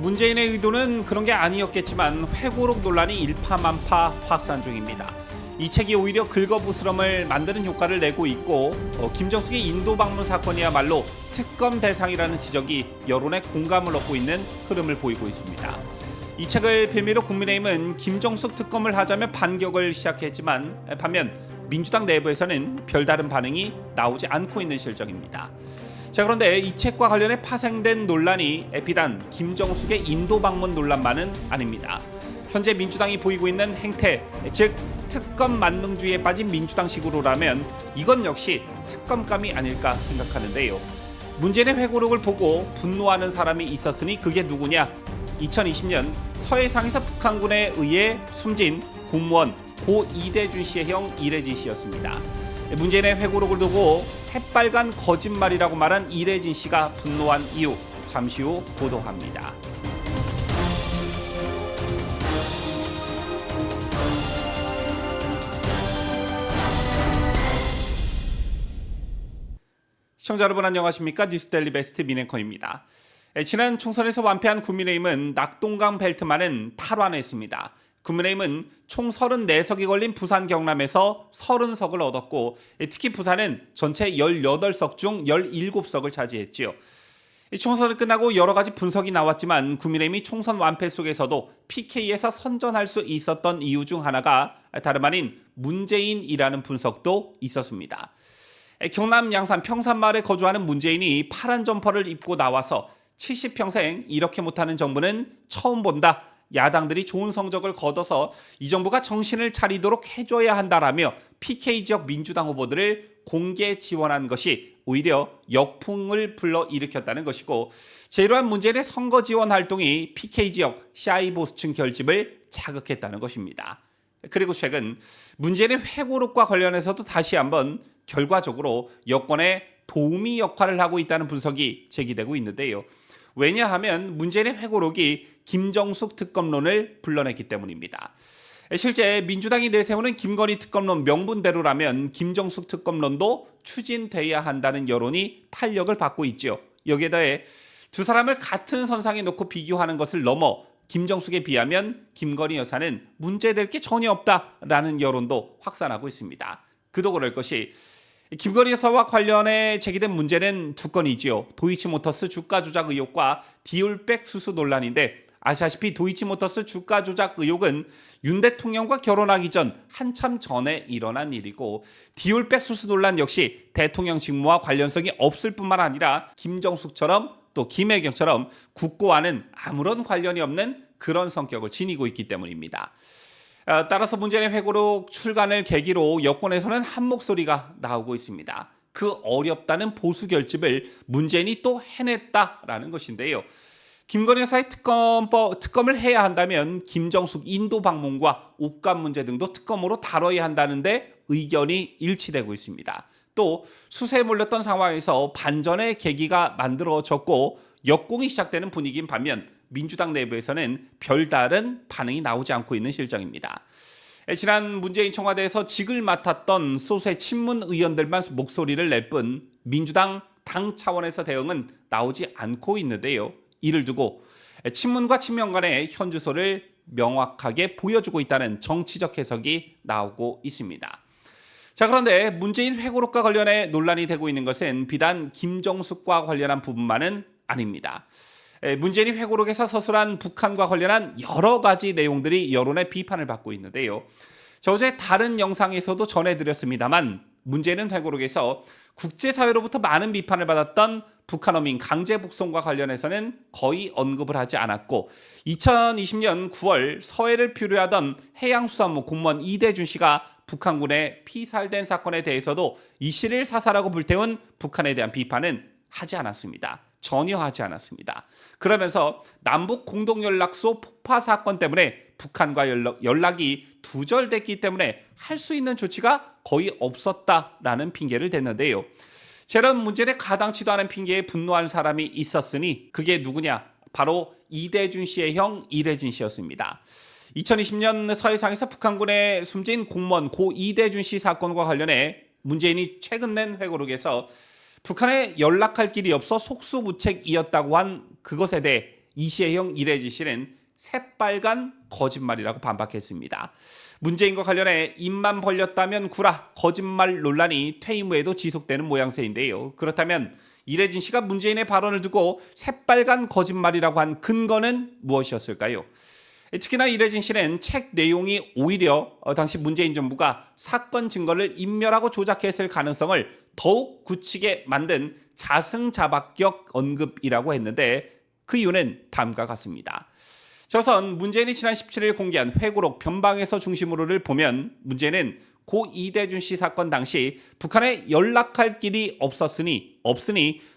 문재인의 의도는 그런 게 아니었겠지만 회고록 논란이 일파만파 확산 중입니다. 이 책이 오히려 긁어부스럼을 만드는 효과를 내고 있고 김정숙의 인도 방문 사건이야말로 특검 대상이라는 지적이 여론의 공감을 얻고 있는 흐름을 보이고 있습니다. 이 책을 빌미로 국민의힘은 김정숙 특검을 하자며 반격을 시작했지만 반면 민주당 내부에서는 별다른 반응이 나오지 않고 있는 실정입니다. 자, 그런데 이 책과 관련해 파생된 논란이 비단 김정숙의 인도 방문 논란만은 아닙니다. 현재 민주당이 보이고 있는 행태, 즉 특검 만능주의에 빠진 민주당식으로라면 이건 역시 특검감이 아닐까 생각하는데요. 문재인의 회고록을 보고 분노하는 사람이 있었으니 그게 누구냐? 2020년 서해상에서 북한군에 의해 숨진 공무원 고 이대준 씨의 형 이래진 씨였습니다. 문재인의 회고록을 두고 새빨간 거짓말이라고 말한 이래진 씨가 분노한 이유, 잠시 후 보도합니다. 시청자 여러분 안녕하십니까? 뉴스데일리 베스트 민앵커입니다. 지난 총선에서 완패한 국민의힘은 낙동강 벨트만은 탈환했습니다. 국민의힘은 총 34석이 걸린 부산 경남에서 30석을 얻었고 특히 부산은 전체 18석 중 17석을 차지했지요. 총선이 끝나고 여러 가지 분석이 나왔지만 국민의힘이 총선 완패 속에서도 PK에서 선전할 수 있었던 이유 중 하나가 다름 아닌 문재인이라는 분석도 있었습니다. 경남 양산 평산마을에 거주하는 문재인이 파란 점퍼를 입고 나와서 70평생 이렇게 못하는 정부는 처음 본다. 야당들이 좋은 성적을 거둬서 이 정부가 정신을 차리도록 해줘야 한다라며 PK 지역 민주당 후보들을 공개 지원한 것이 오히려 역풍을 불러일으켰다는 것이고 이러한 문재인의 선거 지원 활동이 PK 지역 샤이보스층 결집을 자극했다는 것입니다. 그리고 최근 문재인의 회고록과 관련해서도 다시 한번 결과적으로 여권에 도우미 역할을 하고 있다는 분석이 제기되고 있는데요. 왜냐하면 문재인의 회고록이 김정숙 특검론을 불러냈기 때문입니다. 실제 민주당이 내세우는 김건희 특검론 명분대로라면 김정숙 특검론도 추진돼야 한다는 여론이 탄력을 받고 있죠. 여기에 더해 두 사람을 같은 선상에 놓고 비교하는 것을 넘어 김정숙에 비하면 김건희 여사는 문제될 게 전혀 없다라는 여론도 확산하고 있습니다. 그도 그럴 것이 김건희 여사와 관련해 제기된 문제는 두 건이지요. 도이치모터스 주가 조작 의혹과 디올백 수수 논란인데 아시다시피 도이치모터스 주가 조작 의혹은 윤 대통령과 결혼하기 전 한참 전에 일어난 일이고 디올백 수수 논란 역시 대통령 직무와 관련성이 없을 뿐만 아니라 김정숙처럼 또 김혜경처럼 국고와는 아무런 관련이 없는 그런 성격을 지니고 있기 때문입니다. 따라서 문재인의 회고록 출간을 계기로 여권에서는 한 목소리가 나오고 있습니다. 그 어렵다는 보수 결집을 문재인이 또 해냈다라는 것인데요. 김건희 여사의 특검을 해야 한다면 김정숙 인도 방문과 옷감 문제 등도 특검으로 다뤄야 한다는데 의견이 일치되고 있습니다. 또 수세에 몰렸던 상황에서 반전의 계기가 만들어졌고 역공이 시작되는 분위기인 반면 민주당 내부에서는 별다른 반응이 나오지 않고 있는 실정입니다. 지난 문재인 청와대에서 직을 맡았던 소수의 친문 의원들만 목소리를 낼 뿐 민주당 당 차원에서 대응은 나오지 않고 있는데요. 이를 두고 친문과 친명 간의 현주소를 명확하게 보여주고 있다는 정치적 해석이 나오고 있습니다. 자, 그런데 문재인 회고록과 관련해 논란이 되고 있는 것은 비단 김정숙과 관련한 부분만은 아닙니다. 문재인이 회고록에서 서술한 북한과 관련한 여러 가지 내용들이 여론의 비판을 받고 있는데요. 어제 다른 영상에서도 전해드렸습니다만 문재인은 회고록에서 국제사회로부터 많은 비판을 받았던 북한 어민 강제 북송과 관련해서는 거의 언급을 하지 않았고 2020년 9월 서해를 표류하던 해양수산부 공무원 이대준 씨가 북한군에 피살된 사건에 대해서도 이 씨를 사살하고 불태운 북한에 대한 비판은 하지 않았습니다. 전혀 하지 않았습니다. 그러면서 남북 공동연락소 폭파 사건 때문에 북한과 연락이 두절됐기 때문에 할 수 있는 조치가 거의 없었다라는 핑계를 댔는데요. 저런 문재인의 가당치도 않은 핑계에 분노한 사람이 있었으니 그게 누구냐? 바로 이대준 씨의 형 이래진 씨였습니다. 2020년 서해상에서 북한군에 숨진 공무원 고 이대준 씨 사건과 관련해 문재인이 최근 낸 회고록에서 북한에 연락할 길이 없어 속수무책이었다고 한 그것에 대해 이시혜형 이래진 씨는 새빨간 거짓말이라고 반박했습니다. 문재인과 관련해 입만 벌렸다면 구라 거짓말 논란이 퇴임 후에도 지속되는 모양새인데요. 그렇다면 이래진 씨가 문재인의 발언을 두고 새빨간 거짓말이라고 한 근거는 무엇이었을까요? 특히나 이래진 씨는 책 내용이 오히려 당시 문재인 정부가 사건 증거를 인멸하고 조작했을 가능성을 더욱 굳히게 만든 자승자박적 언급이라고 했는데 그 이유는 다음과 같습니다. 우선 문재인이 지난 17일 공개한 회고록 변방에서 중심으로를 보면 문재인은 고 이대준 씨 사건 당시 북한에 연락할 길이 없으니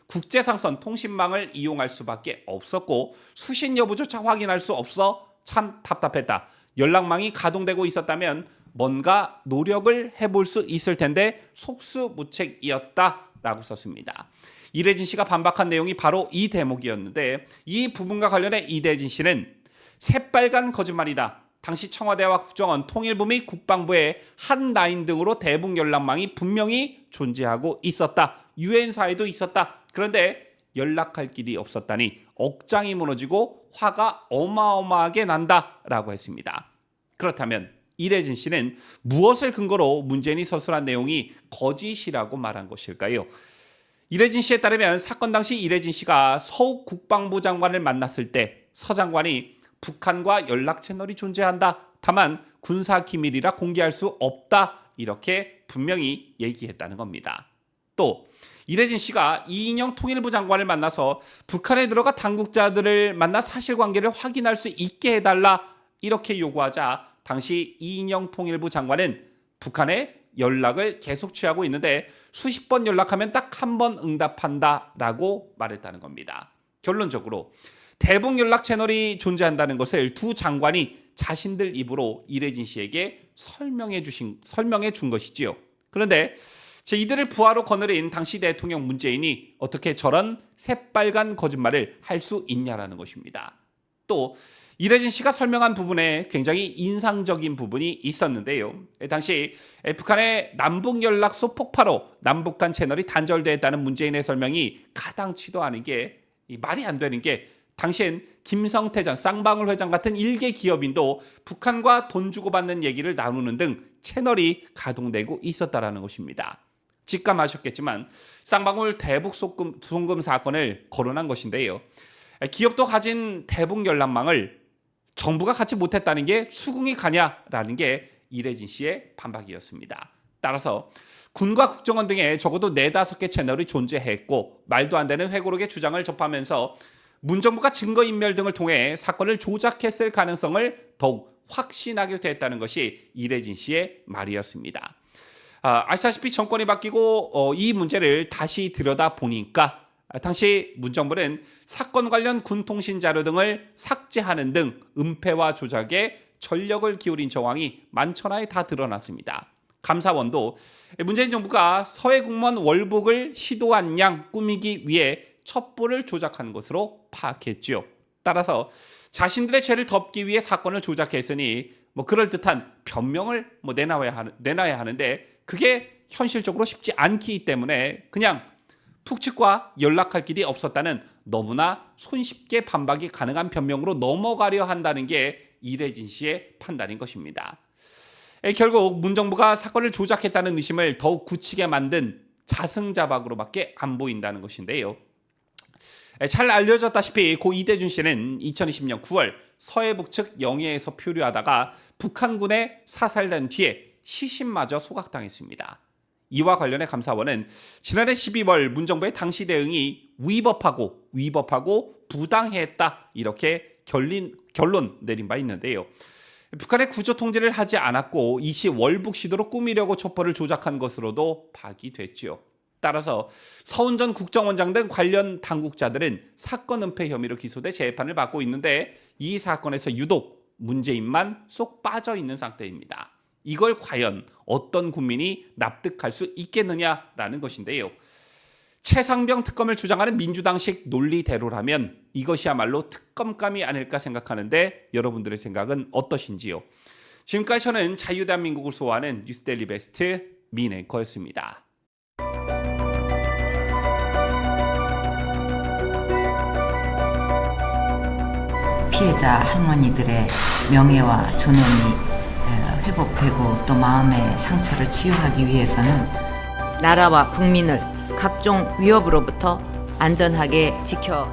국제상선 통신망을 이용할 수밖에 없었고 수신 여부조차 확인할 수 없어 참 답답했다. 연락망이 가동되고 있었다면 뭔가 노력을 해볼 수 있을 텐데 속수무책이었다라고 썼습니다. 이래진 씨가 반박한 내용이 바로 이 대목이었는데 이 부분과 관련해 이대진 씨는 새빨간 거짓말이다. 당시 청와대와 국정원, 통일부 및 국방부의 한 라인 등으로 대북 연락망이 분명히 존재하고 있었다. 유엔사에도 있었다. 그런데 연락할 길이 없었다니 억장이 무너지고 화가 어마어마하게 난다라고 했습니다. 그렇다면 이래진 씨는 무엇을 근거로 문재인이 서술한 내용이 거짓이라고 말한 것일까요? 이래진 씨에 따르면 사건 당시 이래진 씨가 서욱 국방부 장관을 만났을 때 서 장관이 북한과 연락 채널이 존재한다. 다만 군사 기밀이라 공개할 수 없다. 이렇게 분명히 얘기했다는 겁니다. 또 이래진 씨가 이인영 통일부 장관을 만나서 북한에 들어가 당국자들을 만나 사실관계를 확인할 수 있게 해달라 이렇게 요구하자 당시 이인영 통일부 장관은 북한에 연락을 계속 취하고 있는데 수십 번 연락하면 딱 한 번 응답한다라고 말했다는 겁니다. 결론적으로 대북 연락 채널이 존재한다는 것을 두 장관이 자신들 입으로 이래진 씨에게 설명해 준 것이지요. 그런데 이들을 부하로 거느린 당시 대통령 문재인이 어떻게 저런 새빨간 거짓말을 할 수 있냐라는 것입니다. 또 이래진 씨가 설명한 부분에 굉장히 인상적인 부분이 있었는데요. 당시 북한의 남북연락소 폭파로 남북한 채널이 단절됐다는 문재인의 설명이 가당치도 않은 게 말이 안 되는 게 당시엔 김성태 전 쌍방울 회장 같은 일개 기업인도 북한과 돈 주고받는 얘기를 나누는 등 채널이 가동되고 있었다라는 것입니다. 직감하셨겠지만 쌍방울 대북 송금 사건을 거론한 것인데요. 기업도 가진 대북 연락망을 정부가 갖지 못했다는 게 수긍이 가냐라는 게 이래진 씨의 반박이었습니다. 따라서 군과 국정원 등에 적어도 4-5개 채널이 존재했고 말도 안 되는 회고록의 주장을 접하면서 문정부가 증거인멸 등을 통해 사건을 조작했을 가능성을 더욱 확신하게 됐다는 것이 이래진 씨의 말이었습니다. 아시다시피 정권이 바뀌고 이 문제를 다시 들여다보니까 당시 문정부는 사건 관련 군통신 자료 등을 삭제하는 등 은폐와 조작에 전력을 기울인 정황이 만천하에 다 드러났습니다. 감사원도 문재인 정부가 서해 공무원 월북을 시도한 양 꾸미기 위해 첩보를 조작한 것으로 파악했죠. 따라서 자신들의 죄를 덮기 위해 사건을 조작했으니 그럴듯한 변명을 내놔야 하는데 그게 현실적으로 쉽지 않기 때문에 그냥 북측과 연락할 길이 없었다는 너무나 손쉽게 반박이 가능한 변명으로 넘어가려 한다는 게 이래진 씨의 판단인 것입니다. 결국 문정부가 사건을 조작했다는 의심을 더욱 굳히게 만든 자승자박으로밖에 안 보인다는 것인데요. 잘 알려졌다시피 고 이대준 씨는 2020년 9월 서해 북측 영해에서 표류하다가 북한군에 사살된 뒤에 시신마저 소각당했습니다. 이와 관련해 감사원은 지난해 12월 문정부의 당시 대응이 위법하고 부당했다 이렇게 결론 내린 바 있는데요. 북한의 구조 통제를 하지 않았고 이 시 월북 시도로 꾸미려고 첩보를 조작한 것으로도 파악됐죠. 따라서 서훈 전 국정원장 등 관련 당국자들은 사건 은폐 혐의로 기소돼 재판을 받고 있는데 이 사건에서 유독 문재인만 쏙 빠져 있는 상태입니다. 이걸 과연 어떤 국민이 납득할 수 있겠느냐라는 것인데요. 최상병 특검을 주장하는 민주당식 논리대로라면 이것이야말로 특검감이 아닐까 생각하는데 여러분들의 생각은 어떠신지요? 지금까지 저는 자유대한민국을 수호하는 뉴스데일리 베스트 민 앵커였습니다. 피해자 할머니들의 명예와 존엄이 회복되고 또 마음의 상처를 치유하기 위해서는 나라와 국민을 각종 위협으로부터 안전하게 지켜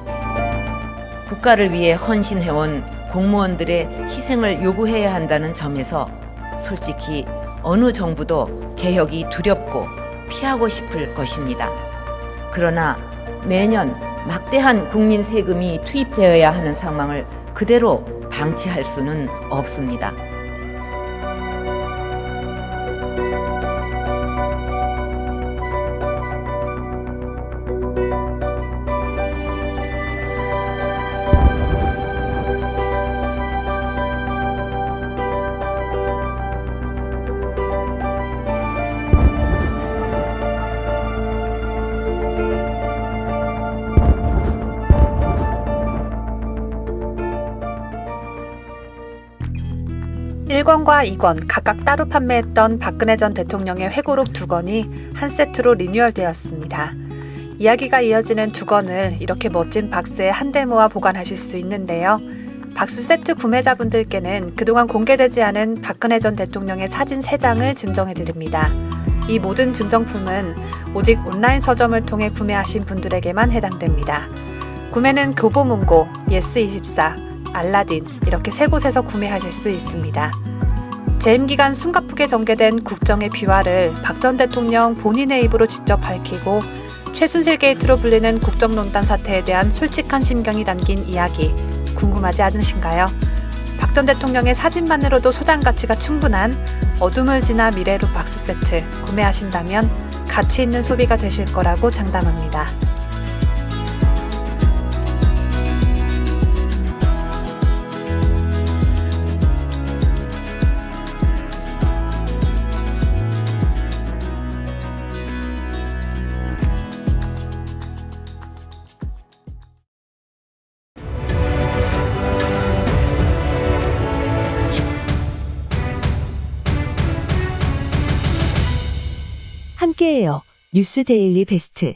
국가를 위해 헌신해온 공무원들의 희생을 요구해야 한다는 점에서 솔직히 어느 정부도 개혁이 두렵고 피하고 싶을 것입니다. 그러나 매년 막대한 국민 세금이 투입되어야 하는 상황을 그대로 방치할 수는 없습니다. 일 권과 2권 각각 따로 판매했던 박근혜 전 대통령의 회고록 2권이 한 세트로 리뉴얼되었습니다. 이야기가 이어지는 2권을 이렇게 멋진 박스에 한데 모아 보관하실 수 있는데요. 박스 세트 구매자분들께는 그동안 공개되지 않은 박근혜 전 대통령의 사진 3장을 증정해드립니다. 이 모든 증정품은 오직 온라인 서점을 통해 구매하신 분들에게만 해당됩니다. 구매는 교보문고, 예스24, 알라딘 이렇게 3곳에서 구매하실 수 있습니다. 재임 기간 숨가쁘게 전개된 국정의 비화를 박 전 대통령 본인의 입으로 직접 밝히고 최순실 게이트로 불리는 국정농단 사태에 대한 솔직한 심경이 담긴 이야기 궁금하지 않으신가요? 박 전 대통령의 사진만으로도 소장 가치가 충분한 어둠을 지나 미래로 박스 세트 구매하신다면 가치 있는 소비가 되실 거라고 장담합니다. 함께해요. 뉴스 데일리 베스트.